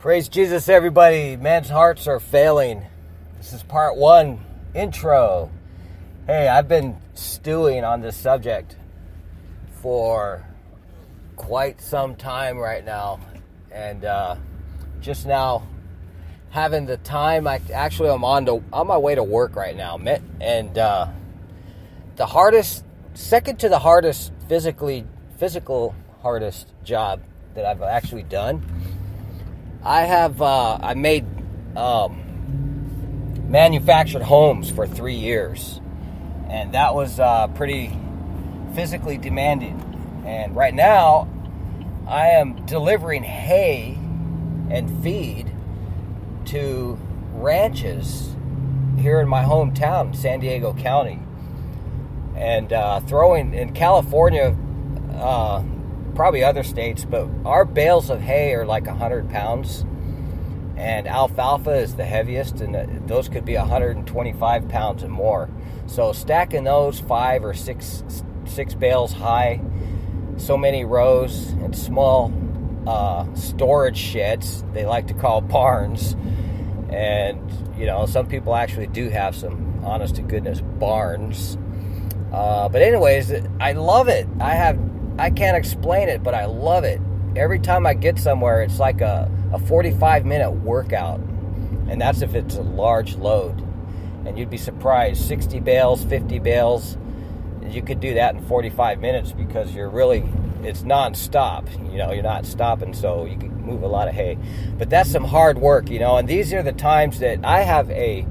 Praise Jesus, everybody. Men's hearts are failing. This is part one, intro. Hey, I've been stewing on this subject for quite some time right now. And just now, having the time, I'm on my way to work right now. And the hardest, second to the hardest physical hardest job that I've actually done, I made manufactured homes for 3 years, and that was pretty physically demanding. And right now, I am delivering hay and feed to ranches here in my hometown, San Diego County, and throwing in California. Probably other states, but our bales of hay are like 100 pounds, and alfalfa is the heaviest, and those could be 125 pounds and more. So stacking those 5 or 6 bales high, so many rows, and small storage sheds, they like to call barns. And you know, some people actually do have some honest to goodness barns. But anyways, I love it. I can't explain it, but I love it. Every time I get somewhere, it's like a 45-minute workout. And that's if it's a large load. And you'd be surprised, 60 bales, 50 bales, you could do that in 45 minutes because it's non-stop. You know, you're not stopping, so you can move a lot of hay. But that's some hard work, you know. And these are the times that I have a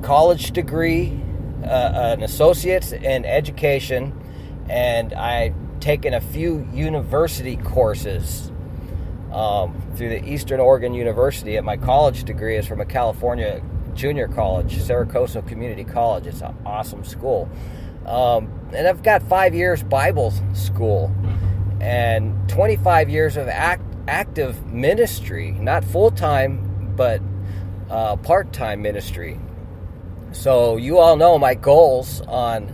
college degree, an associate's in education, and I've taken a few university courses through the Eastern Oregon University, and my college degree is from a California junior college, Saracoso Community College. It's an awesome school. And I've got 5 years Bible school and 25 years of active ministry, not full-time, but part-time ministry. So you all know my goals on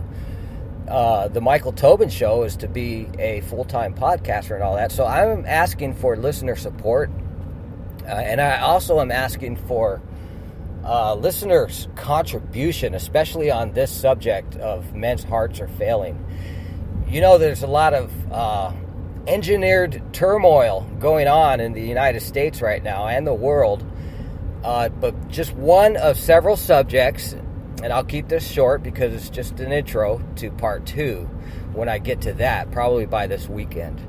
the Michael Tobin Show is to be a full-time podcaster and all that. So I'm asking for listener support, and I also am asking for listeners' contribution, especially on this subject of men's hearts are failing. You know, there's a lot of engineered turmoil going on in the United States right now and the world, but just one of several subjects. And I'll keep this short because it's just an intro to part 2 when I get to that, probably by this weekend.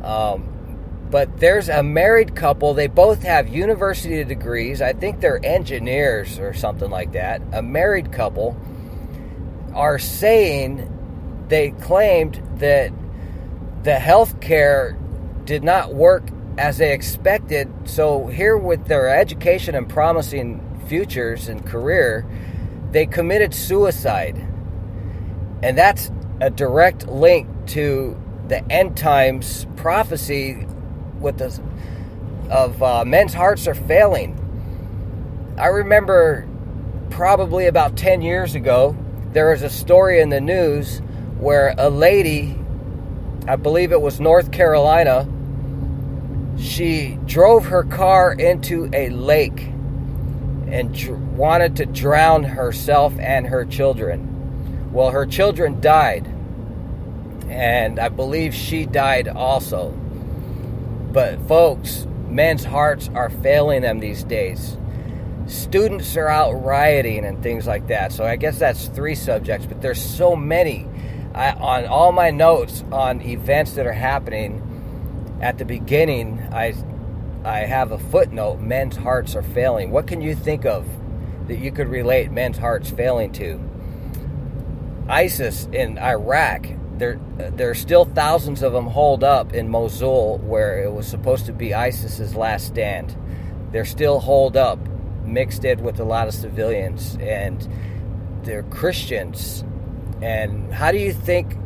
But there's a married couple. They both have university degrees. I think they're engineers or something like that. A married couple are saying they claimed that the health care did not work as they expected. So here with their education and promising futures and career, they committed suicide. And that's a direct link to the end times prophecy with this of men's hearts are failing. I remember probably about 10 years ago, there was a story in the news where a lady, I believe it was North Carolina, she drove her car into a lake and wanted to drown herself and her children. Well, her children died, and I believe she died also. But folks, men's hearts are failing them these days. Students are out rioting and things like that. So I guess that's 3 subjects, but there's so many. On all my notes on events that are happening, at the beginning, I have a footnote, men's hearts are failing. What can you think of that you could relate men's hearts failing to? ISIS in Iraq, there's still thousands of them holed up in Mosul, where it was supposed to be ISIS's last stand. They're still holed up, mixed in with a lot of civilians, and they're Christians. And how do you think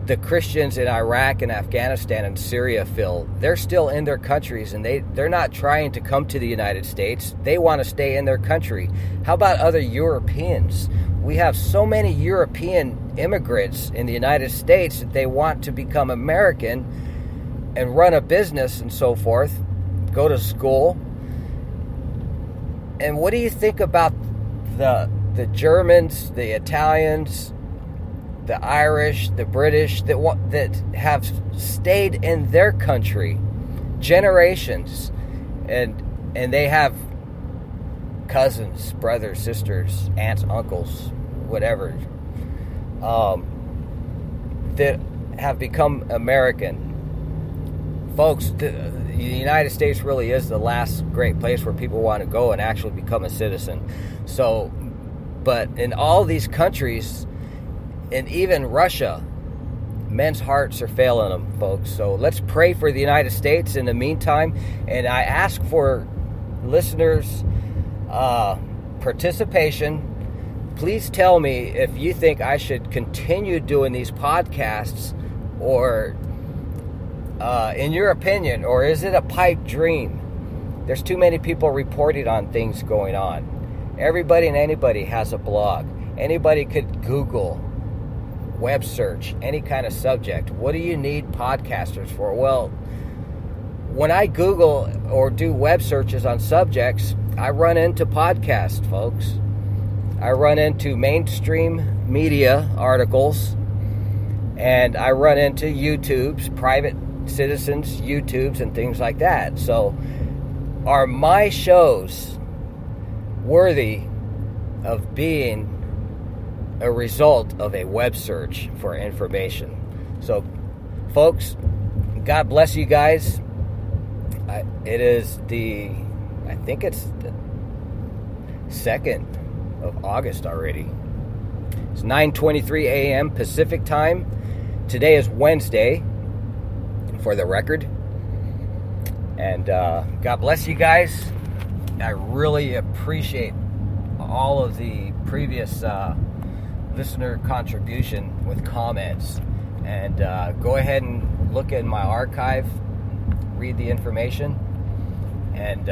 the Christians in Iraq and Afghanistan and Syria feel? They're still in their countries, and they're not trying to come to the United States. They want to stay in their country. How about other Europeans? We have so many European immigrants in the United States that they want to become American and run a business and so forth, go to school. And what do you think about the Germans, the Italians, the Irish, the British that have stayed in their country generations, and they have cousins, brothers, sisters, aunts, uncles, whatever, that have become American. Folks, the United States really is the last great place where people want to go and actually become a citizen. So, but in all these countries, and even Russia, men's hearts are failing them, folks. So let's pray for the United States in the meantime. And I ask for listeners' participation. Please tell me if you think I should continue doing these podcasts, or in your opinion, or is it a pipe dream? There's too many people reporting on things going on. Everybody and anybody has a blog. Anybody could Google, web search, any kind of subject. What do you need podcasters for? Well, when I Google or do web searches on subjects, I run into podcasts, folks. I run into mainstream media articles, and I run into YouTube's, private citizens' YouTubes and things like that. So are my shows worthy of being a result of a web search for information? So, folks, God bless you guys. It is I think it's the 2nd of August already. It's 9:23 a.m. Pacific time. Today is Wednesday, for the record. And God bless you guys. I really appreciate all of the previous listener contribution with comments. And go ahead and look in my archive, read the information, and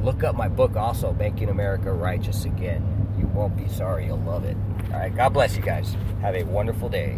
look up my book also, Making America Righteous Again. You won't be sorry. You'll love it. All right. God bless you guys. Have a wonderful day.